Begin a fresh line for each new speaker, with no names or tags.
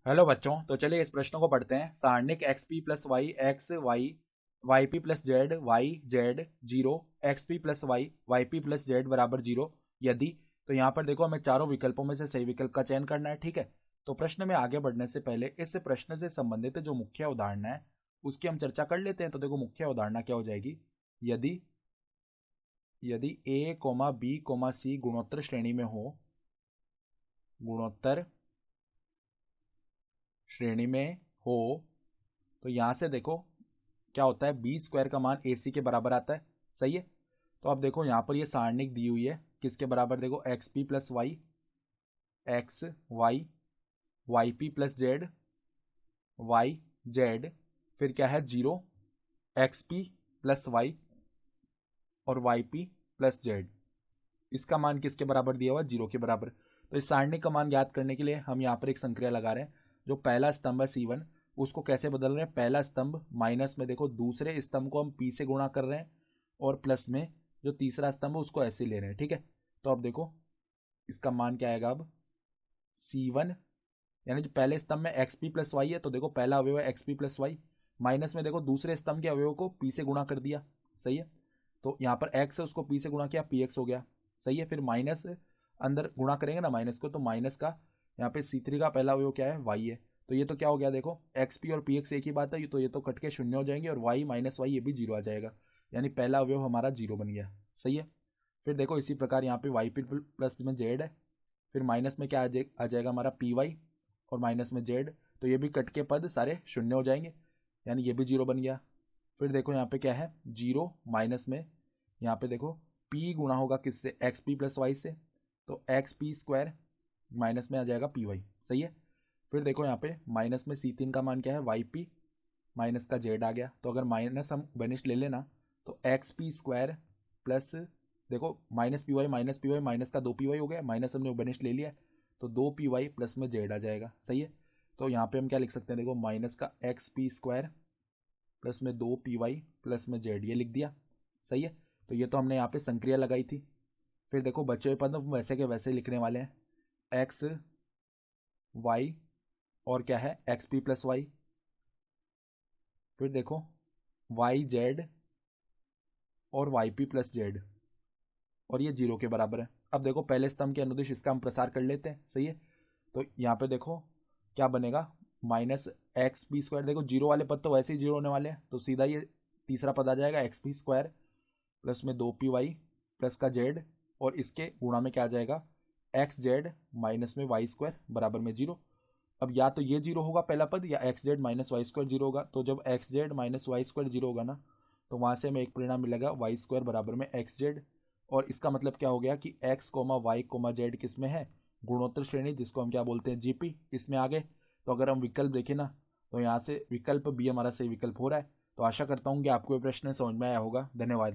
Hello बच्चों, तो चलिए इस प्रश्न को पढ़ते हैं। सारणिक x P plus Y x Y Y P plus Z Y z zero x P plus y P plus z बराबर जीरो यदि। तो यहाँ पर देखो, हमें चारों विकल्पों में से सही विकल्प का चयन करना है। ठीक है, तो प्रश्न में आगे बढ़ने से पहले इस प्रश्न से संबंधित जो मुख्य उदाहरण है उसकी हम चर्चा कर लेते हैं। तो देखो, मुख्य उदाहरण क्या हो जाएगी। यदि यदि ए कोमा बी कोमा सी गुणोत्तर श्रेणी में हो, गुणोत्तर श्रेणी में हो, तो यहां से देखो क्या होता है, बी स्क्वायर का मान ए सी के बराबर आता है। सही है। तो अब देखो यहाँ पर ये सारणिक दी हुई है किसके बराबर, देखो X P plus Y x Y Y P plus Z Y Z, फिर क्या है zero x P plus Y और वाई पी प्लस जेड। इसका मान किसके बराबर दिया हुआ, जीरो के बराबर। तो इस सारणी का मान ज्ञात करने के लिए हम यहाँ पर एक संक्रिया लगा रहे हैं। जो पहला स्तंभ है C1, उसको कैसे बदल रहे हैं, पहला स्तंभ माइनस में देखो दूसरे स्तंभ को हम P से गुणा कर रहे हैं, और प्लस में जो तीसरा स्तंभ है उसको ऐसे ले रहे हैं। ठीक है, तो अब देखो इसका मान क्या आएगा अब, C1 यानी जो पहले स्तंभ में एक्स पी प्लस वाई है, तो देखो पहला अवयव है X P plus Y, minus में देखो दूसरे स्तंभ के अवयव को P से गुणा कर दिया। सही है, तो यहाँ पर x है उसको P से गुणा किया, PX हो गया। सही है, फिर माइनस अंदर गुणा करेंगे ना माइनस को, तो माइनस का यहाँ पे C3 का पहला अवयव क्या है, y है। तो ये तो क्या हो गया, देखो एक्स पी और पी एक्स एक ही बात है, तो ये तो कट के शून्य हो जाएंगे, और y माइनस वाई ये भी जीरो आ जाएगा, यानी पहला अवयव हमारा जीरो बन गया। सही है, फिर देखो इसी प्रकार यहाँ पे वाई पी प्लस में जेड है, फिर माइनस में क्या आ जाएगा हमारा पी वाई, और माइनस में जेड, तो ये भी कट के पद सारे शून्य हो जाएंगे, यानी ये भी जीरो बन गया। फिर देखो यहाँ पे क्या है, जीरो माइनस में यहाँ पे देखो p गुणा होगा किससे, एक्स पी प्लस वाई से, तो एक्स पी स्क्वायर माइनस में आ जाएगा पी वाई। सही है, फिर देखो यहाँ पे माइनस में C3 का मान क्या है, वाई पी माइनस का जेड आ गया। तो अगर माइनस हम बेनिश ले लेना, तो एक्स पी स्क्वायर प्लस देखो माइनस पी वाई माइनस का दो पी वाई हो गया, माइनस हमने बेनिश ले लिया, तो दो पी वाई प्लस में जेड आ जाएगा। सही है, तो यहाँ पे हम क्या लिख सकते हैं, देखो माइनस का एक्स पी स्क्वायर प्लस में दो पी वाई प्लस में जेड, ये लिख दिया। सही है, तो ये तो हमने यहाँ पे संक्रिया लगाई थी। फिर देखो बचे हुए पद हम वैसे के वैसे लिखने वाले हैं, एक्स वाई और क्या है एक्स पी प्लस वाई, फिर देखो वाई जेड और वाई पी प्लस जेड, और ये जीरो के बराबर है। अब देखो पहले स्तंभ के अनुदिश इसका हम प्रसार कर लेते हैं। सही है, तो यहाँ पे देखो क्या बनेगा, माइनस एक्स पी स्क्वायर, देखो जीरो वाले पद तो वैसे ही जीरो होने वाले हैं, तो सीधा ये तीसरा पद आ जाएगा एक्स पी स्क्वायर प्लस में दो पी वाई प्लस का जेड, और इसके गुणा में क्या आ जाएगा, एक्स जेड माइनस में वाई स्क्वायर बराबर में जीरो। अब या तो ये जीरो होगा पहला पद, या X Z minus Y square zero होगा। तो जब X Z minus Y square zero होगा ना, तो वहां से हमें एक परिणाम मिलेगा वाई स्क्वायर बराबर में एक्स जेड। और इसका मतलब क्या हो गया कि X comma Y comma Z किस में है, गुणोत्तर श्रेणी, जिसको हम क्या बोलते हैं, जीपी, इसमें आ गए। तो अगर हम विकल्प देखें ना, तो यहाँ से विकल्प बी हमारा सही विकल्प हो रहा है। तो आशा करता हूँ कि आपको ये प्रश्न समझ में आया होगा। धन्यवाद।